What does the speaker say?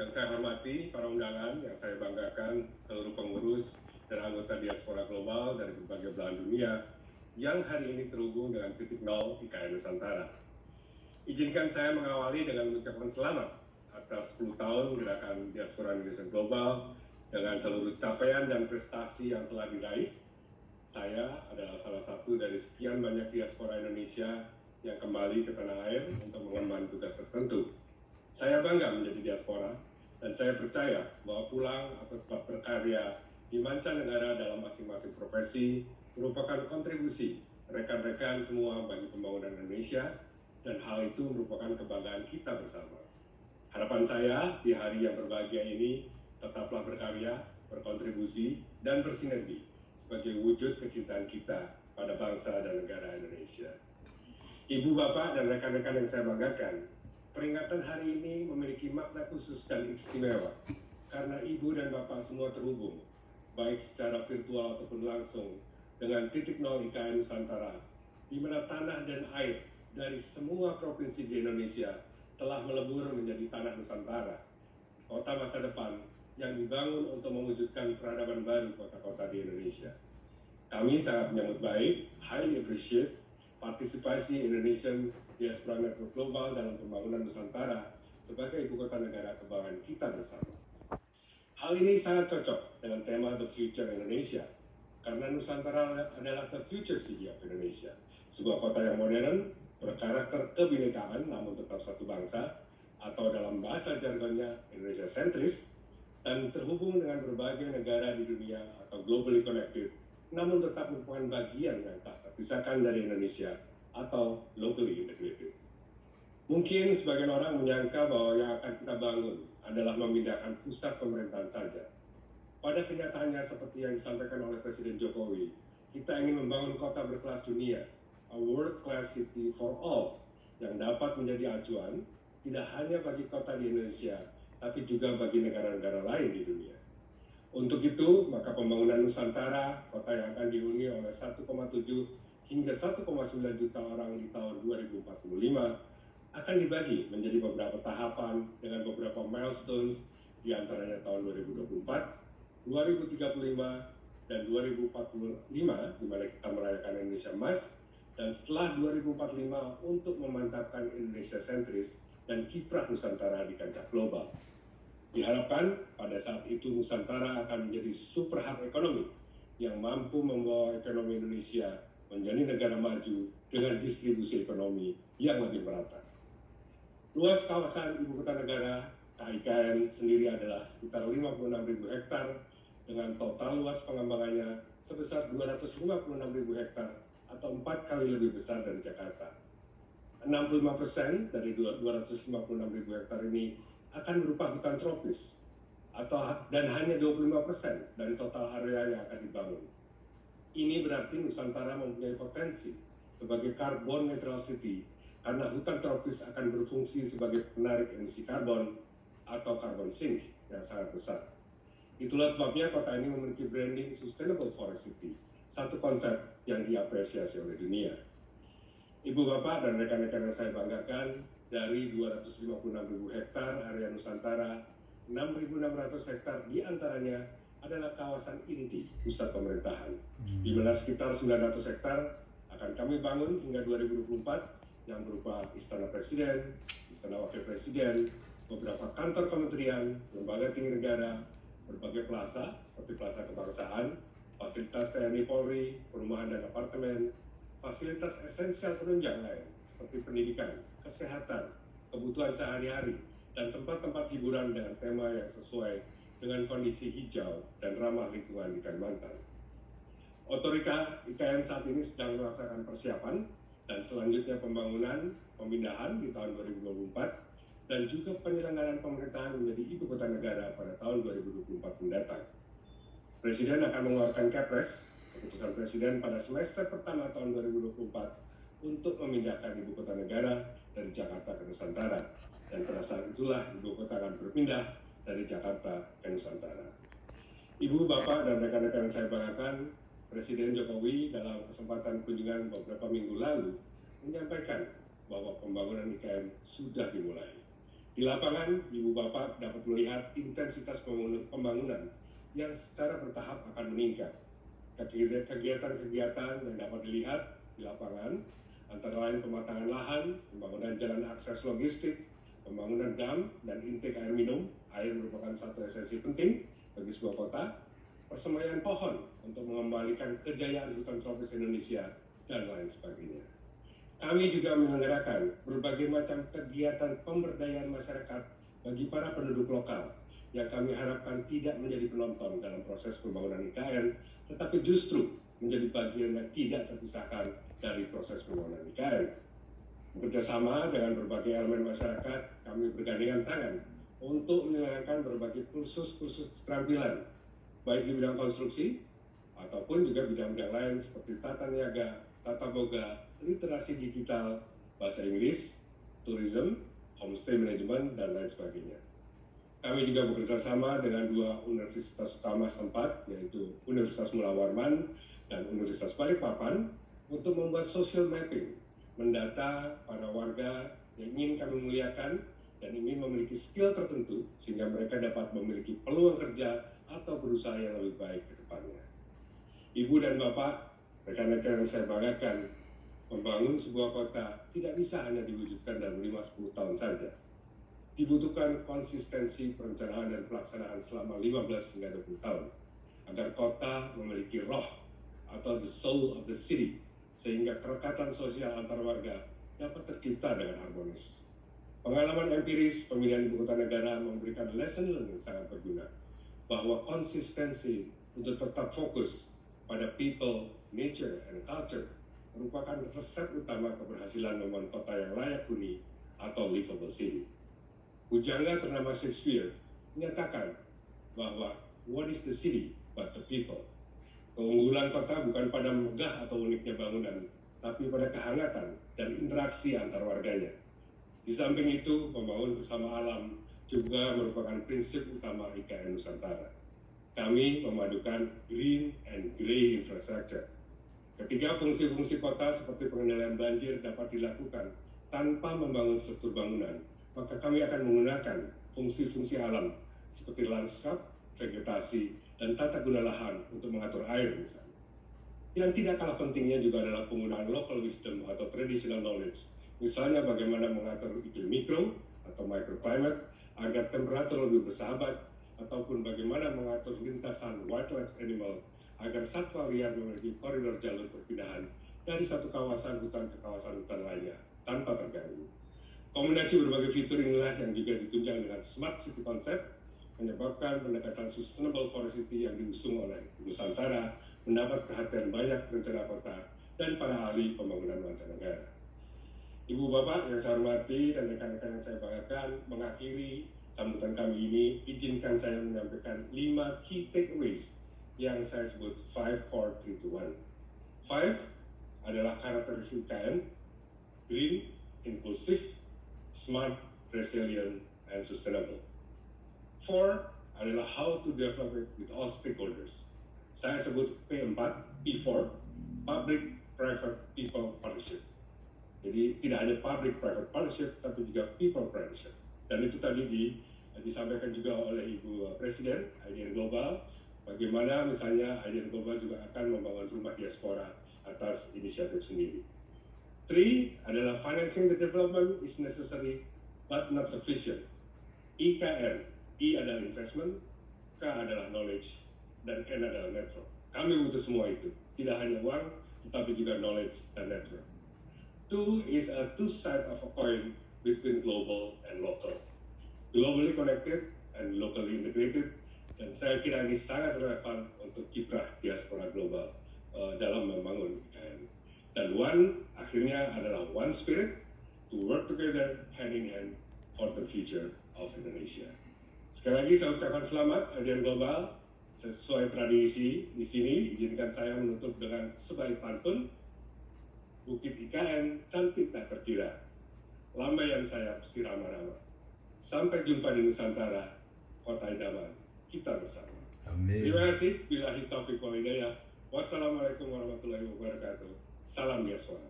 Yang saya hormati para undangan, yang saya banggakan seluruh pengurus dan anggota diaspora global dari berbagai belahan dunia yang hari ini terhubung dengan titik nol IKN Nusantara. Izinkan saya mengawali dengan mengucapkan selamat atas 10 tahun gerakan diaspora Indonesia global dengan seluruh capaian dan prestasi yang telah diraih. Saya adalah salah satu dari sekian banyak diaspora Indonesia yang kembali ke tanah air untuk mengemban tugas tertentu. Saya bangga menjadi diaspora, dan saya percaya bahwa pulang atau tetap berkarya di mancanegara dalam masing-masing profesi merupakan kontribusi rekan-rekan semua bagi pembangunan Indonesia, dan hal itu merupakan kebanggaan kita bersama. Harapan saya di hari yang berbahagia ini tetaplah berkarya, berkontribusi, dan bersinergi sebagai wujud kecintaan kita pada bangsa dan negara Indonesia. Ibu, Bapak, dan rekan-rekan yang saya banggakan, peringatan hari ini memiliki makna khusus dan istimewa karena Ibu dan Bapak semua terhubung, baik secara virtual ataupun langsung, dengan titik nol IKN Nusantara, di mana tanah dan air dari semua provinsi di Indonesia telah melebur menjadi tanah Nusantara, kota masa depan yang dibangun untuk mewujudkan peradaban baru kota-kota di Indonesia. Kami sangat menyambut baik, highly appreciate, partisipasi Indonesian Diaspora Network Global dalam pembangunan Nusantara sebagai ibu kota negara kebanggaan kita bersama. Hal ini sangat cocok dengan tema The Future Indonesia, karena Nusantara adalah the future city of Indonesia, sebuah kota yang modern, berkarakter kebinekaan namun tetap satu bangsa, atau dalam bahasa jargonnya Indonesia sentris, dan terhubung dengan berbagai negara di dunia atau globally connected, namun tetap merupakan bagian yang tak terpisahkan dari Indonesia atau locally integrated. Mungkin sebagian orang menyangka bahwa yang akan kita bangun adalah memindahkan pusat pemerintahan saja. Pada kenyataannya seperti yang disampaikan oleh Presiden Jokowi, kita ingin membangun kota berkelas dunia, a world-class city for all, yang dapat menjadi acuan tidak hanya bagi kota di Indonesia, tapi juga bagi negara-negara lain di dunia. Untuk itu, maka pembangunan Nusantara, kota yang akan dihuni oleh 1,7 hingga 1,9 juta orang di tahun 2045, akan dibagi menjadi beberapa tahapan dengan beberapa milestones, di antaranya tahun 2024, 2035, dan 2045, di mana kita merayakan Indonesia Emas, dan setelah 2045 untuk memantapkan Indonesia sentris dan kiprah Nusantara di kancah global. Diharapkan pada saat itu Nusantara akan menjadi super hub ekonomi yang mampu membawa ekonomi Indonesia menjadi negara maju dengan distribusi ekonomi yang lebih merata. Luas kawasan ibu kota negara KIKN sendiri adalah sekitar 56.000 hektar dengan total luas pengembangannya sebesar 256.000 hektar atau 4 kali lebih besar dari Jakarta. 65% dari 256.000 hektar ini akan berupa hutan tropis, dan hanya 25% dari total area yang akan dibangun. Ini berarti Nusantara mempunyai potensi sebagai carbon neutral city, karena hutan tropis akan berfungsi sebagai penarik emisi karbon atau carbon sink yang sangat besar. Itulah sebabnya kota ini memiliki branding Sustainable Forest City, satu konsep yang diapresiasi oleh dunia. Ibu, Bapak, dan rekan-rekan yang saya banggakan, dari 256.000 hektar area Nusantara, 6.600 hektar diantaranya adalah kawasan inti pusat pemerintahan, di mana sekitar 900 hektar akan kami bangun hingga 2024 yang berupa Istana Presiden, Istana Wakil Presiden, beberapa kantor kementerian, lembaga tinggi negara, berbagai plaza seperti Plaza Kebangsaan, fasilitas TNI Polri, perumahan dan apartemen, fasilitas esensial penunjang lain seperti pendidikan, kesehatan, kebutuhan sehari-hari, dan tempat-tempat hiburan dengan tema yang sesuai dengan kondisi hijau dan ramah lingkungan di Kalimantan. Otorita IKN saat ini sedang melaksanakan persiapan dan selanjutnya pembangunan pemindahan di tahun 2024 dan juga penyelenggaraan pemerintahan menjadi ibu kota negara pada tahun 2024 mendatang. Presiden akan mengeluarkan Kepres, keputusan Presiden pada semester pertama tahun 2024 untuk memindahkan ibu kota negara dari Jakarta ke Nusantara, dan pada saat itulah ibu kota akan berpindah dari Jakarta ke Nusantara. Ibu, Bapak, dan rekan-rekan yang saya banggakan, Presiden Jokowi dalam kesempatan kunjungan beberapa minggu lalu menyampaikan bahwa pembangunan IKN sudah dimulai. Di lapangan, Ibu Bapak dapat dapat melihat intensitas pembangunan yang secara bertahap akan meningkat. Kegiatan-kegiatan yang dapat dilihat di lapangan antara lain pematangan lahan, pembangunan jalan akses logistik, pembangunan dam dan intake air minum. Air merupakan satu esensi penting bagi sebuah kota, persemaian pohon untuk mengembalikan kejayaan hutan tropis Indonesia, dan lain sebagainya. Kami juga menyelenggarakan berbagai macam kegiatan pemberdayaan masyarakat bagi para penduduk lokal yang kami harapkan tidak menjadi penonton dalam proses pembangunan IKN, tetapi justru menjadi bagian yang tidak terpisahkan dari proses pembangunan IKN. Bekerjasama dengan berbagai elemen masyarakat, kami bergandengan tangan untuk menyelenggarakan berbagai kursus-kursus keterampilan, baik di bidang konstruksi, ataupun juga bidang-bidang lain seperti tata niaga, tata boga, literasi digital, bahasa Inggris, tourism, homestay management, dan lain sebagainya. Kami juga bekerja sama dengan dua universitas utama setempat, yaitu Universitas Mula Warman dan Universitas Balikpapan, untuk membuat social mapping, mendata para warga yang ingin kami muliakan dan ingin memiliki skill tertentu, sehingga mereka dapat memiliki peluang kerja atau berusaha yang lebih baik ke depannya. Ibu dan Bapak, rekan-rekan yang saya banggakan, membangun sebuah kota tidak bisa hanya diwujudkan dalam 5-10 tahun saja. Dibutuhkan konsistensi perencanaan dan pelaksanaan selama 15 hingga 20 tahun, agar kota memiliki roh atau the soul of the city, sehingga kerekatan sosial antar warga dapat tercipta dengan harmonis. Pengalaman empiris pemilihan ibu kota negara memberikan lesson learned yang sangat berguna, bahwa konsistensi untuk tetap fokus pada people, nature, and culture merupakan resep utama keberhasilan membangun kota yang layak huni atau livable city. Pujangga ternama Shakespeare menyatakan bahwa what is the city but the people? Keunggulan kota bukan pada megah atau uniknya bangunan, tapi pada kehangatan dan interaksi antar warganya. Di samping itu, membangun bersama alam juga merupakan prinsip utama IKN Nusantara. Kami memadukan green and grey infrastructure. Ketika fungsi-fungsi kota seperti pengendalian banjir dapat dilakukan tanpa membangun struktur bangunan, maka kami akan menggunakan fungsi-fungsi alam seperti lanskap, vegetasi, dan tata guna lahan untuk mengatur air misalnya. Yang tidak kalah pentingnya juga adalah penggunaan local wisdom atau traditional knowledge, misalnya bagaimana mengatur iklim mikro atau microclimate agar temperatur lebih bersahabat, ataupun bagaimana mengatur lintasan wildlife animal agar satwa liar memiliki koridor jalur perpindahan dari satu kawasan hutan ke kawasan hutan lainnya tanpa terganggu. Kombinasi berbagai fitur inilah yang juga ditunjang dengan Smart City Concept, menyebabkan pendekatan Sustainable Forest City yang diusung oleh Nusantara mendapat perhatian banyak perencana kota dan para ahli pembangunan mancanegara. Ibu Bapak yang saya hormati dan rekan-rekan yang saya banggakan, mengakhiri sambutan kami ini, izinkan saya menyampaikan 5 key takeaways yang saya sebut 5, 4, 3, 2, 1. 5 adalah karakteristik IKN, green, inclusive, smart, resilient, and sustainable. 4 adalah how to develop it with all stakeholders. Saya sebut P4, P4, Public, Private, People Partnership. Jadi tidak hanya Public-Private Partnership, tapi juga People Partnership. Dan itu tadi disampaikan juga oleh Ibu Presiden, IDN Global, bagaimana misalnya IDN Global juga akan membangun rumah diaspora atas inisiatif sendiri. 3 adalah financing the development is necessary but not sufficient. IKN, I adalah investment, K adalah knowledge, dan N adalah network. Kami butuh semua itu, tidak hanya uang, tetapi juga knowledge dan network. 2 is a two side of a coin between global and local. Globally connected and locally integrated, dan saya kira ini sangat relevan untuk kiprah diaspora global dalam membangun IKN. Dan one, akhirnya adalah one spirit to work together hand in hand for the future of Indonesia. Sekali lagi saya ucapkan selamat IDN Global. Sesuai tradisi di sini, izinkan saya menutup dengan sebaik pantun. Bukit IKN cantik tak terkira, lambaian sayap si rama-rama. Sampai jumpa di Nusantara, kota idaman kita bersama. Amin. Terima kasih. Billahi taufiq wal hidayah. Wassalamualaikum warahmatullahi wabarakatuh. Salam diaspora.